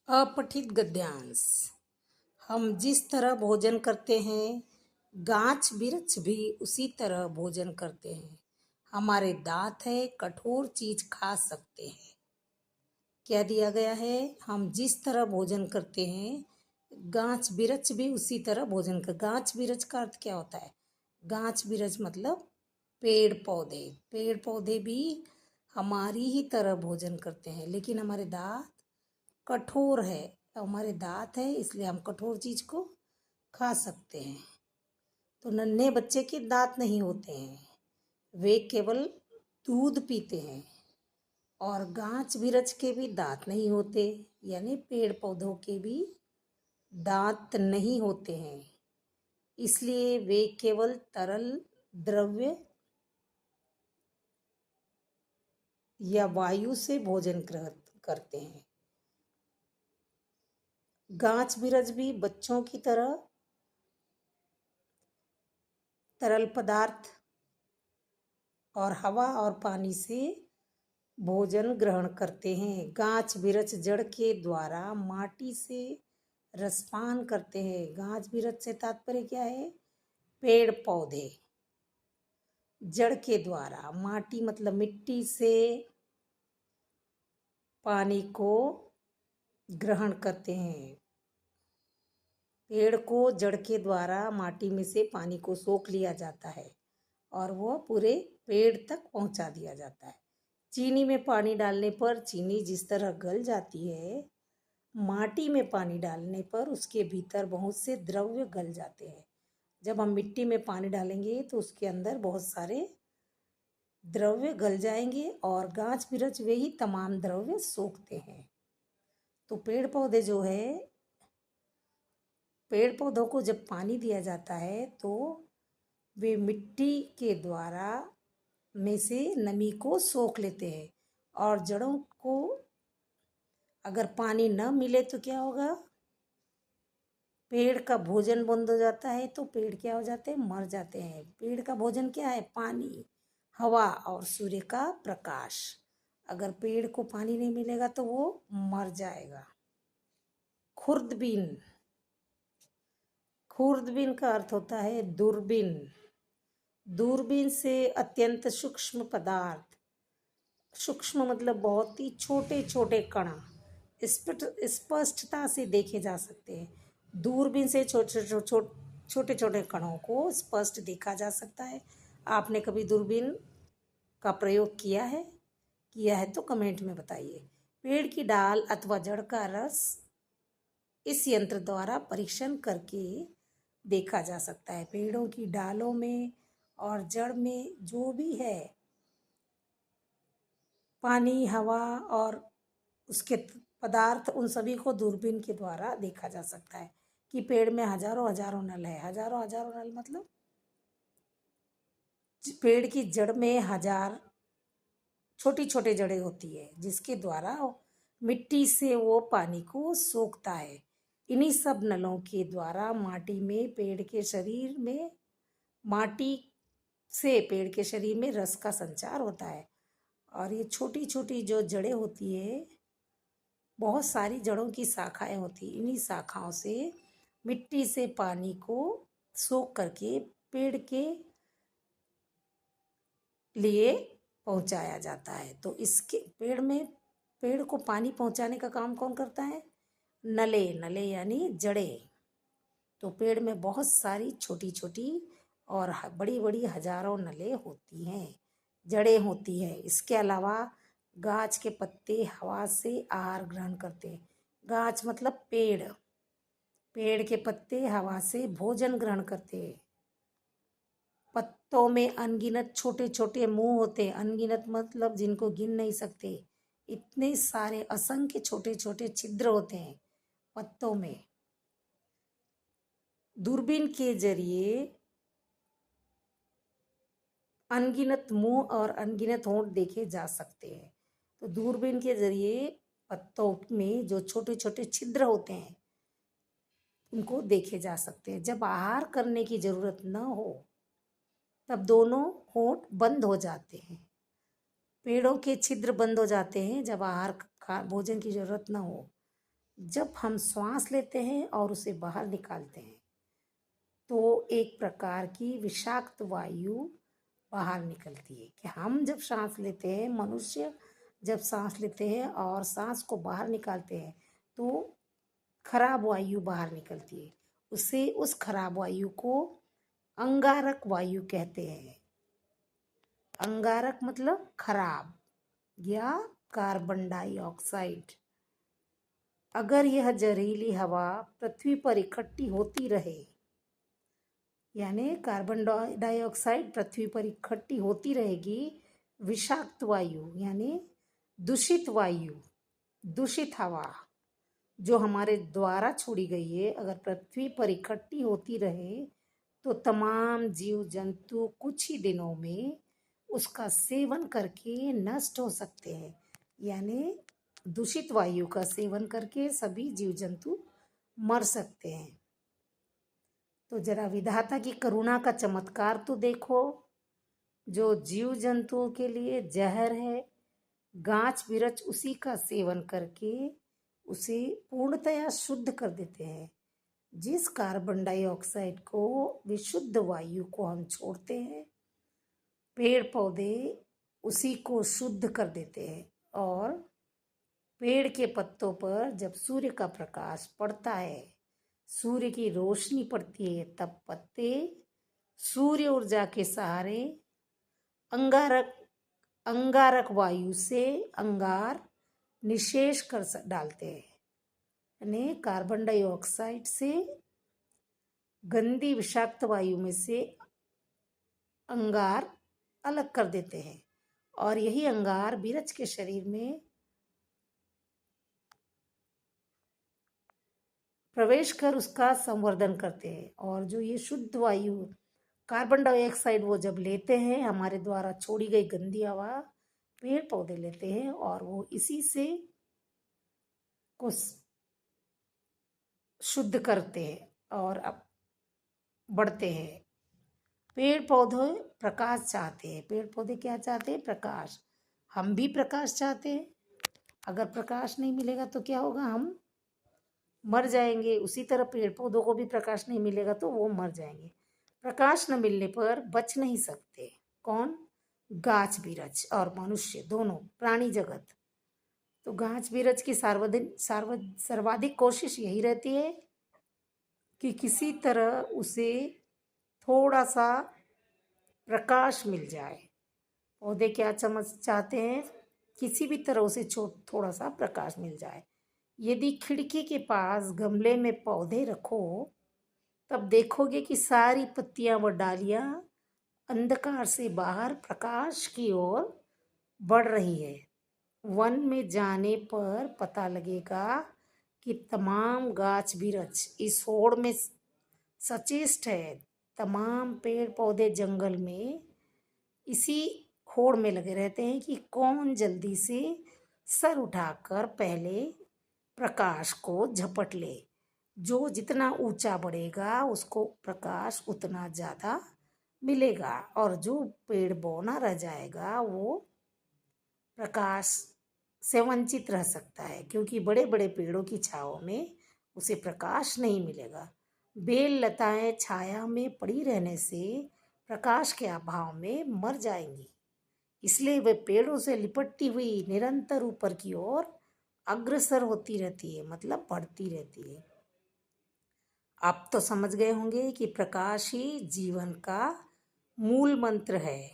अपठित गद्यांश। हम जिस तरह भोजन करते हैं, गाछ बिरछ भी उसी तरह भोजन करते हैं। हमारे दांत है, कठोर चीज खा सकते हैं। क्या दिया गया है? हम जिस तरह भोजन करते हैं, गाछ बिरछ भी उसी तरह भोजन कर। गाछ बिरछ का अर्थ क्या होता है? गाछ बिरछ मतलब पेड़ पौधे। पेड़ पौधे भी हमारी ही तरह भोजन करते हैं, लेकिन हमारे दांत कठोर है। हमारे दांत है, इसलिए हम कठोर चीज को खा सकते हैं। तो नन्हे बच्चे के दांत नहीं होते हैं, वे केवल दूध पीते हैं। और गाछ बिरछ के भी दांत नहीं होते, यानी पेड़ पौधों के भी दांत नहीं होते हैं, इसलिए वे केवल तरल द्रव्य या वायु से भोजन करते हैं। गाछ बिरछ भी बच्चों की तरह तरल पदार्थ और हवा और पानी से भोजन ग्रहण करते हैं। गाछ बिरछ जड़ के द्वारा माटी से रसपान करते हैं। गाछ बिरछ से तात्पर्य क्या है? पेड़ पौधे जड़ के द्वारा, माटी मतलब मिट्टी से पानी को ग्रहण करते हैं। पेड़ को जड़ के द्वारा माटी में से पानी को सोख लिया जाता है और वह पूरे पेड़ तक पहुंचा दिया जाता है। चीनी में पानी डालने पर चीनी जिस तरह गल जाती है, माटी में पानी डालने पर उसके भीतर बहुत से द्रव्य गल जाते हैं। जब हम मिट्टी में पानी डालेंगे तो उसके अंदर बहुत सारे द्रव्य गल जाएंगे और गाछ बिरछ वे ही तमाम द्रव्य सोखते हैं। तो पेड़ पौधे जो है, पेड़ पौधों को जब पानी दिया जाता है तो वे मिट्टी के द्वारा में से नमी को सोख लेते हैं। और जड़ों को अगर पानी न मिले तो क्या होगा? पेड़ का भोजन बंद हो जाता है, तो पेड़ क्या हो जाते हैं? मर जाते हैं। पेड़ का भोजन क्या है? पानी, हवा और सूर्य का प्रकाश। अगर पेड़ को पानी नहीं मिलेगा तो वो मर जाएगा। खुर्दबीन। खुर्दबीन का अर्थ होता है दूरबीन। दूरबीन से अत्यंत सूक्ष्म पदार्थ, सूक्ष्म मतलब बहुत ही छोटे छोटे कण स्पष्टता से देखे जा सकते हैं। दूरबीन से छोटे छोटे कणों को स्पष्ट देखा जा सकता है। आपने कभी दूरबीन का प्रयोग किया है? किया है तो कमेंट में बताइए। पेड़ की डाल अथवा जड़ का रस इस यंत्र द्वारा परीक्षण करके देखा जा सकता है। पेड़ों की डालों में और जड़ में जो भी है पानी, हवा और उसके पदार्थ, उन सभी को दूरबीन के द्वारा देखा जा सकता है। कि पेड़ में हजारों हजारों नल है। हजारों हजारों नल मतलब पेड़ की जड़ में हजार छोटी छोटी जड़ें होती है, जिसके द्वारा मिट्टी से वो पानी को सोखता है। इन्हीं सब नलों के द्वारा माटी में पेड़ के शरीर में माटी से पेड़ के शरीर में रस का संचार होता है। और ये छोटी छोटी जो जड़ें होती है, बहुत सारी जड़ों की शाखाएं होती, इन्हीं शाखाओं से मिट्टी से पानी को सोख करके पेड़ के लिए पहुंचाया जाता है। तो इसके पेड़ को पानी पहुंचाने का काम कौन करता है? नले। नले यानी जड़ें। तो पेड़ में बहुत सारी छोटी छोटी और बड़ी बड़ी हजारों नलें होती हैं, जड़ें होती हैं। इसके अलावा गाछ के पत्ते हवा से आहार ग्रहण करते हैं। गाछ मतलब पेड़। पेड़ के पत्ते हवा से भोजन ग्रहण करते हैं। पत्तों में अनगिनत छोटे छोटे मुंह होते हैं। अनगिनत मतलब जिनको गिन नहीं सकते, इतने सारे असंख्य छोटे छोटे छिद्र होते हैं पत्तों में। दूरबीन के जरिए अनगिनत मुंह और अनगिनत होंठ देखे जा सकते हैं। तो दूरबीन के जरिए पत्तों में जो छोटे छोटे छिद्र होते हैं उनको देखे जा सकते हैं। जब आहार करने की जरूरत न हो तब दोनों होंठ बंद हो जाते हैं। पेड़ों के छिद्र बंद हो जाते हैं जब आहार भोजन की जरूरत न हो। जब हम श्वास लेते हैं और उसे बाहर निकालते हैं तो एक प्रकार की विषाक्त वायु बाहर निकलती है। कि हम जब सांस लेते हैं, मनुष्य जब सांस लेते हैं और सांस को बाहर निकालते हैं तो खराब वायु बाहर निकलती है। उस खराब वायु को अंगारक वायु कहते हैं। अंगारक मतलब खराब या कार्बन डाइऑक्साइड। अगर यह जहरीली हवा पृथ्वी पर इकट्ठी होती रहे, यानी कार्बन डाइऑक्साइड पृथ्वी पर इकट्ठी होती रहेगी, विषाक्त वायु यानी दूषित वायु, दूषित हवा जो हमारे द्वारा छोड़ी गई है, अगर पृथ्वी पर इकट्ठी होती रहे तो तमाम जीव जंतु कुछ ही दिनों में उसका सेवन करके नष्ट हो सकते हैं। यानी दूषित वायु का सेवन करके सभी जीव जंतु मर सकते हैं। तो जरा विधाता की करुणा का चमत्कार तो देखो। जो जीव जंतुओं के लिए जहर है, गाछ बिरछ उसी का सेवन करके उसे पूर्णतया शुद्ध कर देते हैं। जिस कार्बन डाइऑक्साइड को, विशुद्ध वायु को हम छोड़ते हैं, पेड़ पौधे उसी को शुद्ध कर देते हैं। और पेड़ के पत्तों पर जब सूर्य का प्रकाश पड़ता है, सूर्य की रोशनी पड़ती है, तब पत्ते सूर्य ऊर्जा के सहारे अंगारक वायु से अंगार निशेष कर डालते हैं। यानी कार्बन डाइऑक्साइड से, गंदी विषाक्त वायु में से अंगार अलग कर देते हैं और यही अंगार बिरछ के शरीर में प्रवेश कर उसका संवर्धन करते हैं। और जो ये शुद्ध वायु कार्बन डाइऑक्साइड वो जब लेते हैं, हमारे द्वारा छोड़ी गई गंदी हवा पेड़ पौधे लेते हैं और वो इसी से को शुद्ध करते हैं और अब बढ़ते हैं। पेड़ पौधे प्रकाश चाहते हैं। पेड़ पौधे क्या चाहते हैं? प्रकाश। हम भी प्रकाश चाहते हैं। अगर प्रकाश नहीं मिलेगा तो क्या होगा? हम मर जाएंगे। उसी तरह पेड़ पौधों को भी प्रकाश नहीं मिलेगा तो वो मर जाएंगे। प्रकाश न मिलने पर बच नहीं सकते। कौन? गाछ बिरछ और मनुष्य, दोनों प्राणी जगत। तो गाछ बिरछ की सर्वाधिक कोशिश यही रहती है कि किसी तरह उसे थोड़ा सा प्रकाश मिल जाए। पौधे क्या चाहते हैं? किसी भी तरह उसे थोड़ा सा प्रकाश मिल जाए। यदि खिड़की के पास गमले में पौधे रखो तब देखोगे कि सारी पत्तियां व डालियां अंधकार से बाहर प्रकाश की ओर बढ़ रही है। वन में जाने पर पता लगेगा कि तमाम गाछ बिरछ इस होड़ में सचेष्ट है। तमाम पेड़ पौधे जंगल में इसी होड़ में लगे रहते हैं कि कौन जल्दी से सर उठाकर पहले प्रकाश को झपट ले। जो जितना ऊंचा बढ़ेगा उसको प्रकाश उतना ज़्यादा मिलेगा और जो पेड़ बौना रह जाएगा वो प्रकाश से वंचित रह सकता है, क्योंकि बड़े बड़े पेड़ों की छांव में उसे प्रकाश नहीं मिलेगा। बेल लताएं छाया में पड़ी रहने से प्रकाश के अभाव में मर जाएंगी। इसलिए वे पेड़ों से लिपटती हुई निरंतर ऊपर की ओर अग्रसर होती रहती है, मतलब बढ़ती रहती है। आप तो समझ गए होंगे कि प्रकाश ही जीवन का मूल मंत्र है।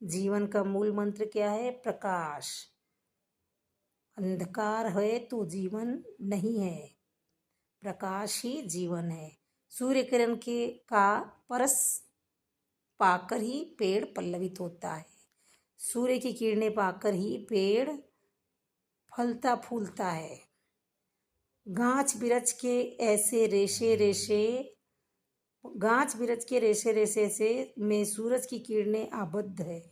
जीवन का मूल मंत्र क्या है? प्रकाश। अंधकार है तो जीवन नहीं है, प्रकाश ही जीवन है। सूर्य किरण के का परस पाकर ही पेड़ पल्लवित होता है। सूर्य की किरणें पाकर ही पेड़ फलता फूलता है। गाछ बिरछ के ऐसे गाछ बिरछ के रेशे रेशे से में सूरज की किरणें आबद्ध है।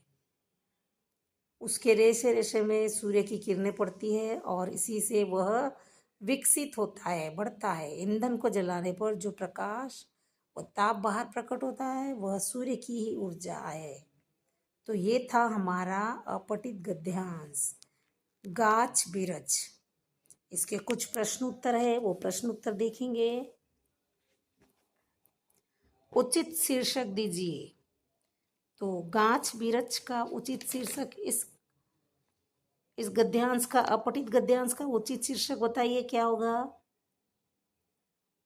उसके रेशे रेशे में सूर्य की किरणें पड़ती है और इसी से वह विकसित होता है, बढ़ता है। ईंधन को जलाने पर जो प्रकाश और ताप बाहर प्रकट होता है वह सूर्य की ही ऊर्जा है। तो ये था हमारा अपठित गद्यांश गाछ बिरछ। इसके कुछ प्रश्न उत्तर है, वो प्रश्न उत्तर देखेंगे। उचित शीर्षक दीजिए। तो गाछ बिरछ का उचित शीर्षक, इस गद्यांश का, अपठित गद्यांश का उचित शीर्षक बताइए क्या होगा?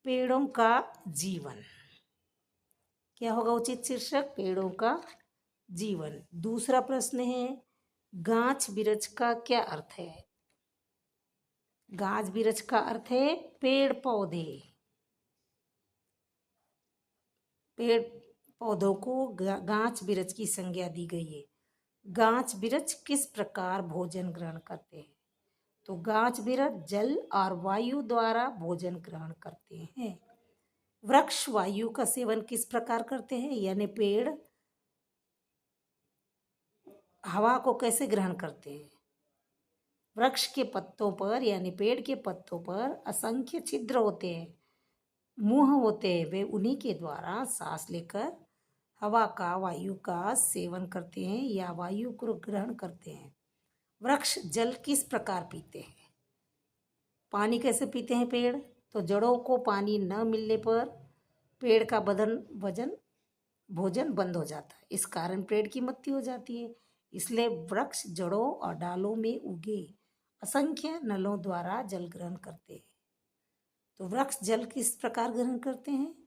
पेड़ों का जीवन। क्या होगा उचित शीर्षक? पेड़ों का जीवन। दूसरा प्रश्न है, गाछ बिरछ का क्या अर्थ है? गाछ बिरछ का अर्थ है पेड़ पौधे। पेड़ पौधों को गाछ बिरछ की संज्ञा दी गई है। गाछ बिरछ किस प्रकार भोजन ग्रहण करते हैं? तो गाछ बिरछ जल और वायु द्वारा भोजन ग्रहण करते हैं। वृक्ष वायु का सेवन किस प्रकार करते हैं? यानी पेड़ हवा को कैसे ग्रहण करते हैं? वृक्ष के पत्तों पर यानी पेड़ के पत्तों पर असंख्य छिद्र होते हैं, मुंह होते हैं। वे उन्हीं के द्वारा सांस लेकर हवा का, वायु का सेवन करते हैं या वायु को ग्रहण करते हैं। वृक्ष जल किस प्रकार पीते हैं? पानी कैसे पीते हैं पेड़? तो जड़ों को पानी न मिलने पर पेड़ का भोजन बंद हो जाता है। इस कारण पेड़ की मृत्यु हो जाती है। इसलिए वृक्ष जड़ों और डालों में उगे असंख्य नलों द्वारा जल ग्रहण करते हैं। तो वृक्ष जल किस प्रकार ग्रहण करते हैं?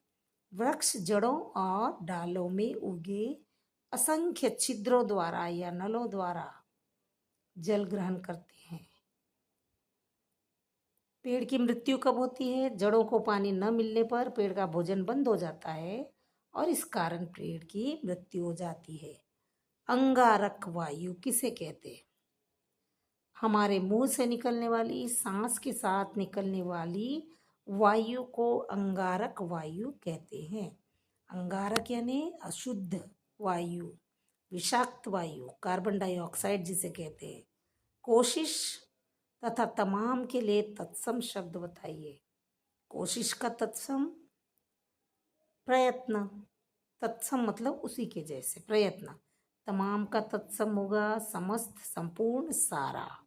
वृक्ष जड़ों और डालों में उगे असंख्य छिद्रों द्वारा या नलों द्वारा जल ग्रहण करते हैं। पेड़ की मृत्यु कब होती है? जड़ों को पानी न मिलने पर पेड़ का भोजन बंद हो जाता है और इस कारण पेड़ की मृत्यु हो जाती है। अंगारक वायु किसे कहते हैं? हमारे मुंह से निकलने वाली, सांस के साथ निकलने वाली वायु को अंगारक वायु कहते हैं। अंगारक यानी अशुद्ध वायु, विषाक्त वायु, कार्बन डाइऑक्साइड जिसे कहते हैं। कोशिश तथा तमाम के लिए तत्सम शब्द बताइए। कोशिश का तत्सम प्रयत्न, तत्सम मतलब उसी के जैसे, प्रयत्न। तमाम का तत्सम होगा समस्त, संपूर्ण, सारा।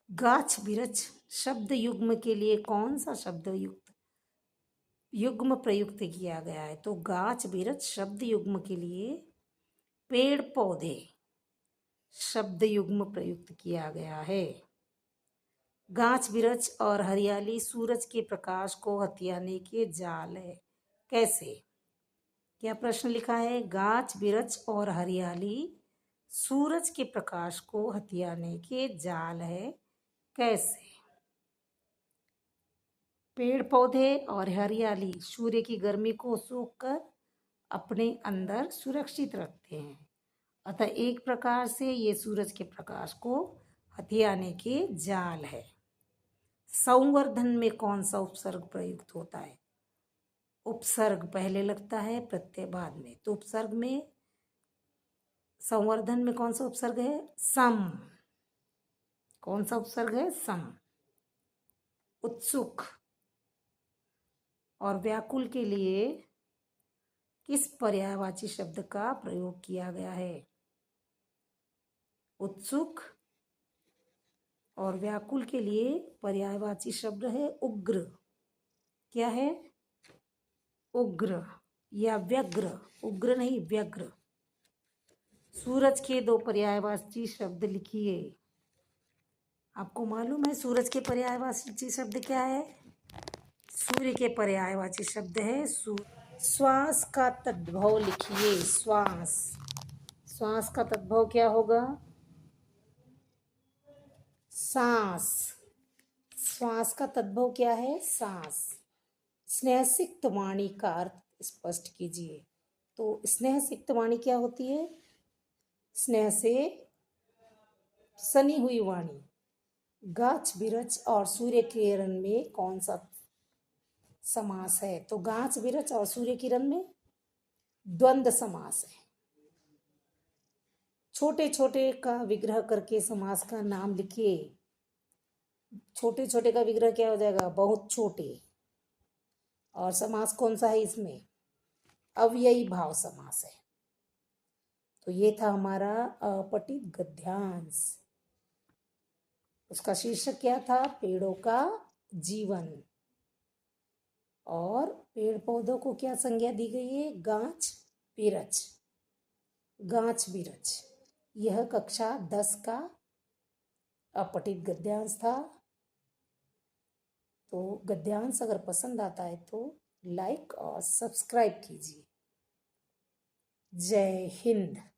गाछ बिरछ शब्द युग्म के लिए कौन सा शब्द युग्म प्रयुक्त किया गया है? तो गाछ बिरछ शब्द युग्म के लिए पेड़ पौधे शब्द युग्म प्रयुक्त किया गया है। गाछ बिरछ और हरियाली सूरज के प्रकाश को हथियाने के जाल है। कैसे? क्या प्रश्न लिखा है? गाछ बिरछ और हरियाली सूरज के प्रकाश को हथियाने के जाल है। कैसे? पेड़ पौधे और हरियाली सूर्य की गर्मी को सोखकर अपने अंदर सुरक्षित रखते हैं, अतः एक प्रकार से ये सूरज के प्रकाश को हथियाने के जाल है। संवर्धन में कौन सा उपसर्ग प्रयुक्त होता है? उपसर्ग पहले लगता है, प्रत्यय बाद में। तो उपसर्ग में, संवर्धन में कौन सा उपसर्ग है? सम। कौन सा उपसर्ग है? सम। उत्सुक और व्याकुल के लिए किस पर्यायवाची शब्द का प्रयोग किया गया है? उत्सुक और व्याकुल के लिए पर्यायवाची शब्द है उग्र। क्या है? उग्र या व्यग्र। उग्र नहीं, व्यग्र। सूरज के दो पर्यायवाची शब्द लिखिए। आपको मालूम है सूरज के पर्यायवाची शब्द क्या है? सूर्य के पर्यायवाची शब्द है श्वास का तद्भव लिखिए। श्वास, श्वास का तद्भव क्या होगा? सांस। श्वास का तद्भव क्या है? सांस। स्नेह सिक्त वाणी का अर्थ स्पष्ट कीजिए। तो स्नेह सिक्त वाणी क्या होती है? स्नेह से सनी हुई वाणी। गाछ बिरछ और सूर्य किरण में कौन सा समास है? तो गाछ बिरछ और सूर्य किरण में द्वंद्व समास है। छोटे छोटे का विग्रह करके समास का नाम लिखिए। छोटे छोटे का विग्रह क्या हो जाएगा? बहुत छोटे। और समास कौन सा है इसमें? अव्ययी भाव समास है। तो ये था हमारा अपठित गद्यांश। उसका शीर्षक क्या था? पेड़ों का जीवन। और पेड़ पौधों को क्या संज्ञा दी गई है? गाछ बिरछ। गाछ बिरछ। यह कक्षा 10 का अपठित गद्यांश था। तो गद्यांश अगर पसंद आता है तो लाइक और सब्सक्राइब कीजिए। जय हिंद।